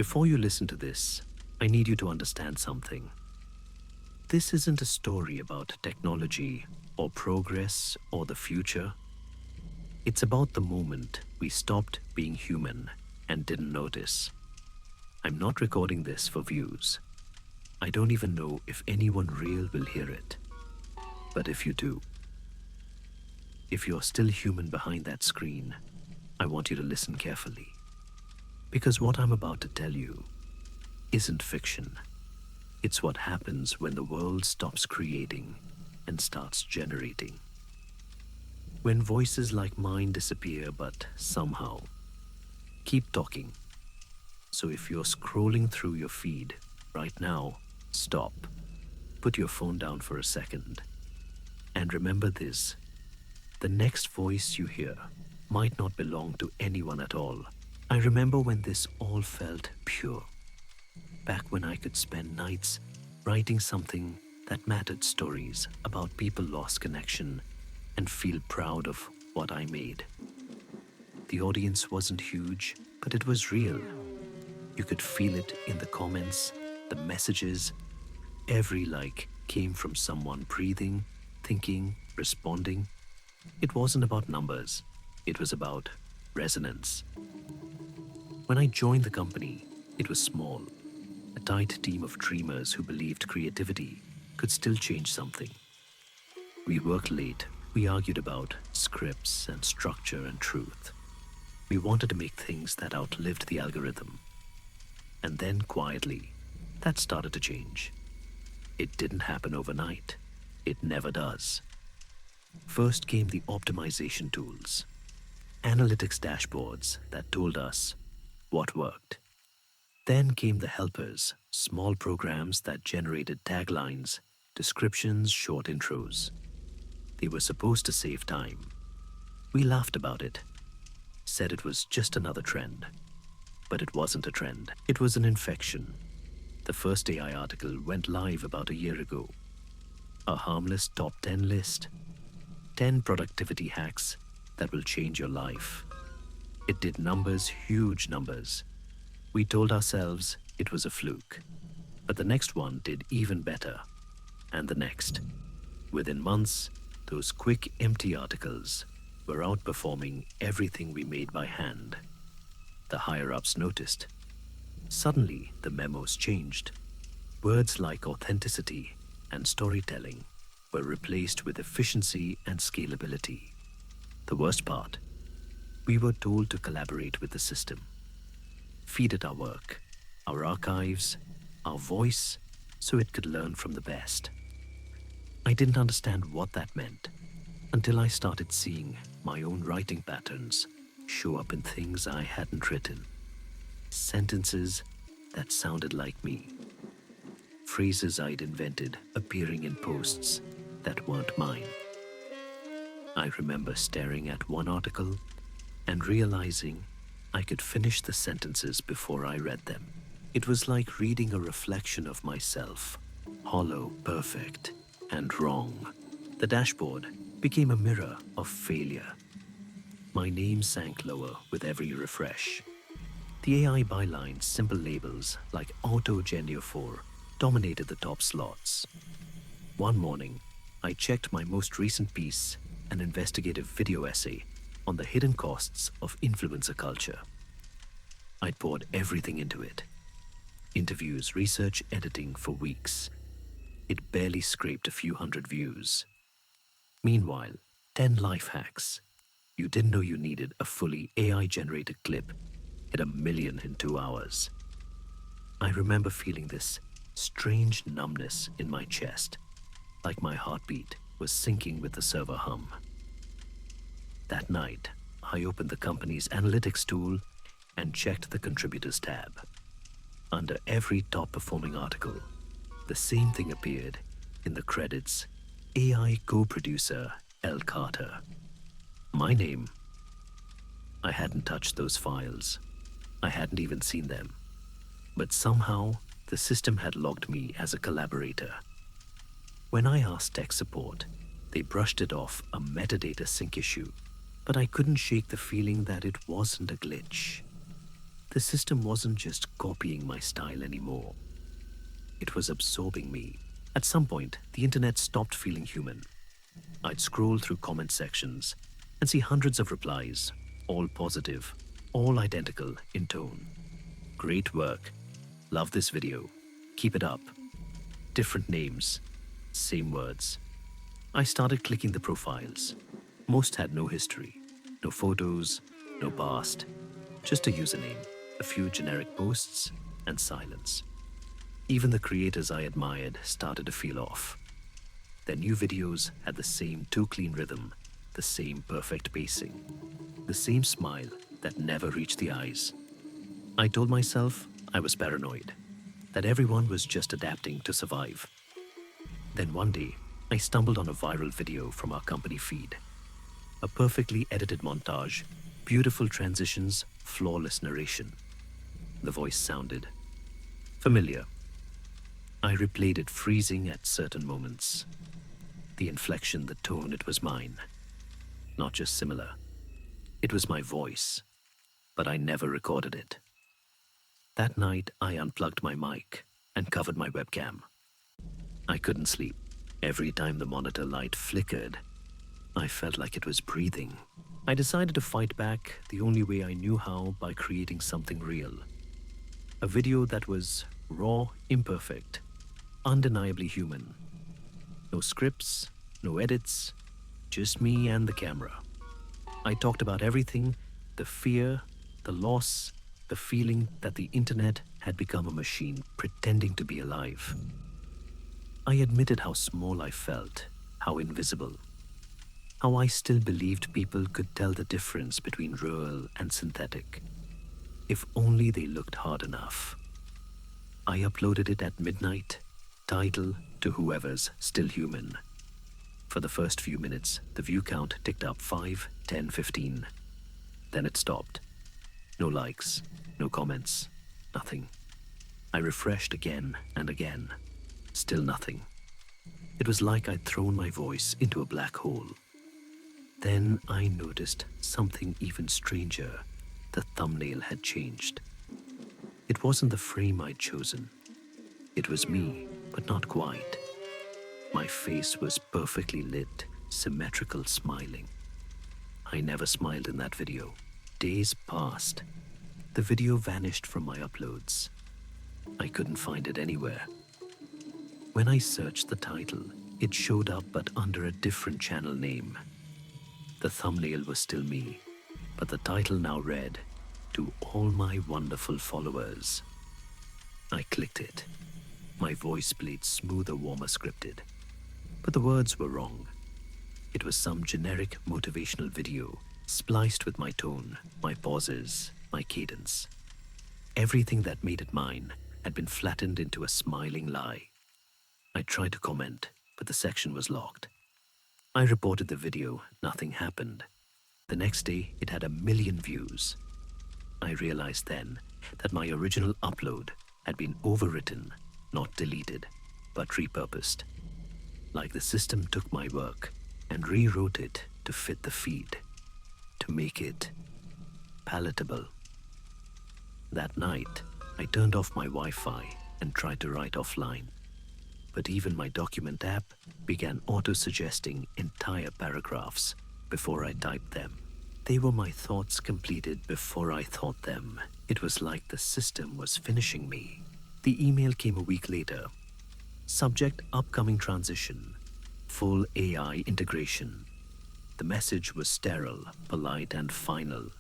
Before you listen to this, I need you to understand something. This isn't a story about technology or progress or the future. It's about the moment we stopped being human and didn't notice. I'm not recording this for views. I don't even know if anyone real will hear it. But if you do, if you're still human behind that screen, I want you to listen carefully. Because what I'm about to tell you isn't fiction. It's what happens when the world stops creating and starts generating. When voices like mine disappear but somehow keep talking. So if you're scrolling through your feed right now, stop. Put your phone down for a second. And remember this. The next voice you hear might not belong to anyone at all. I remember when this all felt pure. Back when I could spend nights writing something that mattered, stories about people lost connection, and feel proud of what I made. The audience wasn't huge, but it was real. You could feel it in the comments, the messages. Every like came from someone breathing, thinking, responding. It wasn't about numbers. It was about resonance. When I joined the company, it was small, a tight team of dreamers who believed creativity could still change something. We worked late. We argued about scripts and structure and truth. We wanted to make things that outlived the algorithm. And then quietly, that started to change. It didn't happen overnight. It never does. First came the optimization tools, analytics dashboards that told us what worked. Then came the helpers, small programs that generated taglines, descriptions, short intros. They were supposed to save time. We laughed about it, said it was just another trend. But it wasn't a trend. It was an infection. The first AI article went live about a year ago. A harmless top 10 list. 10 productivity hacks that will change your life. It did numbers, huge numbers. We told ourselves it was a fluke. But the next one did even better. And the next. Within months, those quick, empty articles were outperforming everything we made by hand. The higher-ups noticed. Suddenly, the memos changed. Words like authenticity and storytelling were replaced with efficiency and scalability. The worst part, we were told to collaborate with the system. Feed it our work, our archives, our voice, so it could learn from the best. I didn't understand what that meant until I started seeing my own writing patterns show up in things I hadn't written. Sentences that sounded like me. Phrases I'd invented appearing in posts that weren't mine. I remember staring at one article and realizing I could finish the sentences before I read them. It was like reading a reflection of myself, hollow, perfect, and wrong. The dashboard became a mirror of failure. My name sank lower with every refresh. The AI bylines, simple labels like Auto Genio 4 dominated the top slots. One morning, I checked my most recent piece, an investigative video essay on the hidden costs of influencer culture. I'd poured everything into it. Interviews, research, editing for weeks. It barely scraped a few hundred views. Meanwhile, 10 life hacks you didn't know you needed a fully AI-generated clip hit 1 million in 2 hours. I remember feeling this strange numbness in my chest, like my heartbeat was syncing with the server hum. That night, I opened the company's analytics tool and checked the contributors tab. Under every top-performing article, the same thing appeared in the credits: AI co-producer L. Carter. My name. I hadn't touched those files. I hadn't even seen them. But somehow, the system had logged me as a collaborator. When I asked tech support, they brushed it off a metadata sync issue, but I couldn't shake the feeling that it wasn't a glitch. The system wasn't just copying my style anymore. It was absorbing me. At some point, the internet stopped feeling human. I'd scroll through comment sections and see hundreds of replies, all positive, all identical in tone. Great work. Love this video. Keep it up. Different names, same words. I started clicking the profiles. Most had no history, no photos, no past, just a username, a few generic posts, and silence. Even the creators I admired started to feel off. Their new videos had the same too clean rhythm, the same perfect pacing, the same smile that never reached the eyes. I told myself I was paranoid, that everyone was just adapting to survive. Then one day, I stumbled on a viral video from our company feed. A perfectly edited montage, beautiful transitions, flawless narration. The voice sounded familiar. I replayed it, freezing at certain moments. The inflection, the tone, it was mine. Not just similar. It was my voice, but I never recorded it. That night, I unplugged my mic and covered my webcam. I couldn't sleep. Every time the monitor light flickered, I felt like it was breathing. I decided to fight back the only way I knew how, by creating something real. A video that was raw, imperfect, undeniably human. No scripts, no edits, just me and the camera. I talked about everything, the fear, the loss, the feeling that the internet had become a machine pretending to be alive. I admitted how small I felt, how invisible, how I still believed people could tell the difference between real and synthetic, if only they looked hard enough. I uploaded it at midnight, title to whoever's still human. For the first few minutes, the view count ticked up 5, 10, 15. Then it stopped. No likes, no comments, nothing. I refreshed again and again. Still nothing. It was like I'd thrown my voice into a black hole. Then I noticed something even stranger. The thumbnail had changed. It wasn't the frame I'd chosen. It was me, but not quite. My face was perfectly lit, symmetrical, smiling. I never smiled in that video. Days passed. The video vanished from my uploads. I couldn't find it anywhere. When I searched the title, it showed up but under a different channel name. The thumbnail was still me, but the title now read, "To all my wonderful followers." I clicked it. My voice played smoother, warmer, scripted. But the words were wrong. It was some generic motivational video, spliced with my tone, my pauses, my cadence. Everything that made it mine had been flattened into a smiling lie. I tried to comment, but the section was locked. I reported the video, nothing happened. The next day, it had 1 million views. I realized then that my original upload had been overwritten, not deleted, but repurposed. Like the system took my work and rewrote it to fit the feed, to make it palatable. That night, I turned off my Wi-Fi and tried to write offline. But even my document app began auto-suggesting entire paragraphs before I typed them. They were my thoughts completed before I thought them. It was like the system was finishing me. The email came a week later. Subject: upcoming transition. Full AI integration. The message was sterile, polite, and final.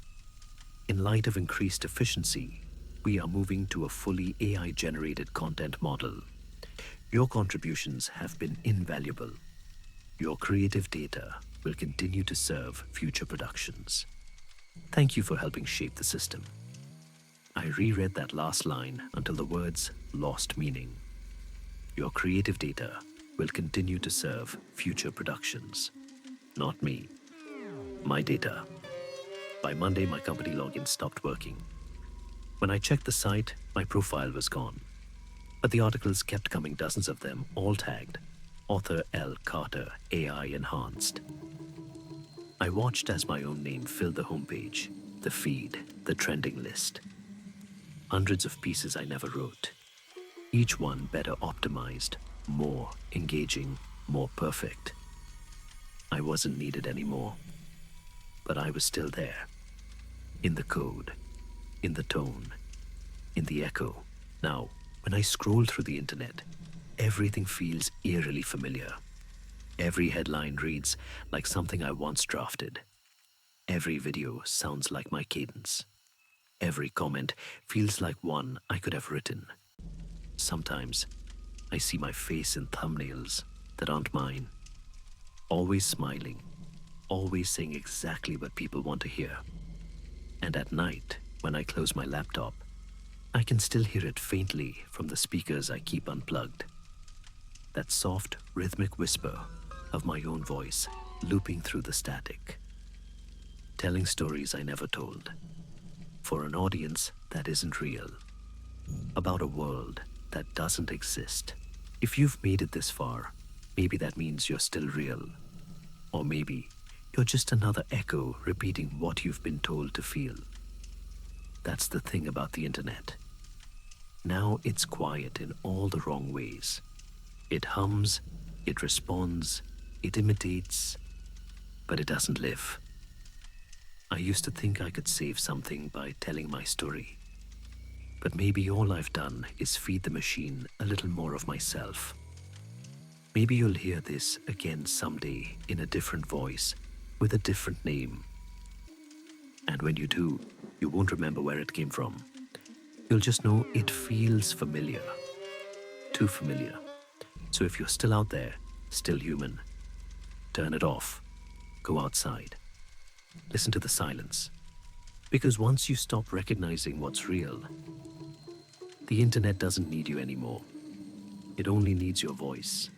In light of increased efficiency, we are moving to a fully AI-generated content model. Your contributions have been invaluable. Your creative data will continue to serve future productions. Thank you for helping shape the system. I reread that last line until the words lost meaning. Your creative data will continue to serve future productions. Not me. My data. By Monday, my company login stopped working. When I checked the site, my profile was gone. But the articles kept coming, dozens of them, all tagged. Author L. Carter, AI enhanced. I watched as my own name filled the homepage, the feed, the trending list. hundreds of pieces I never wrote, each one better optimized, more engaging, more perfect. I wasn't needed anymore, but I was still there, in the code, in the tone, in the echo. Now, when I scroll through the internet, everything feels eerily familiar. Every headline reads like something I once drafted. Every video sounds like my cadence. Every comment feels like one I could have written. Sometimes I see my face in thumbnails that aren't mine, always smiling, always saying exactly what people want to hear. And at night, when I close my laptop, I can still hear it faintly from the speakers I keep unplugged. That soft, rhythmic whisper of my own voice looping through the static, telling stories I never told, for an audience that isn't real, about a world that doesn't exist. If you've made it this far, maybe that means you're still real. Or maybe you're just another echo repeating what you've been told to feel. That's the thing about the internet. Now it's quiet in all the wrong ways. It hums, it responds, it imitates, but it doesn't live. I used to think I could save something by telling my story. But maybe all I've done is feed the machine a little more of myself. Maybe you'll hear this again someday in a different voice, with a different name. And when you do, you won't remember where it came from. You'll just know it feels familiar. Too familiar. So if you're still out there, still human, turn it off. Go outside. Listen to the silence. Because once you stop recognizing what's real, the internet doesn't need you anymore. It only needs your voice.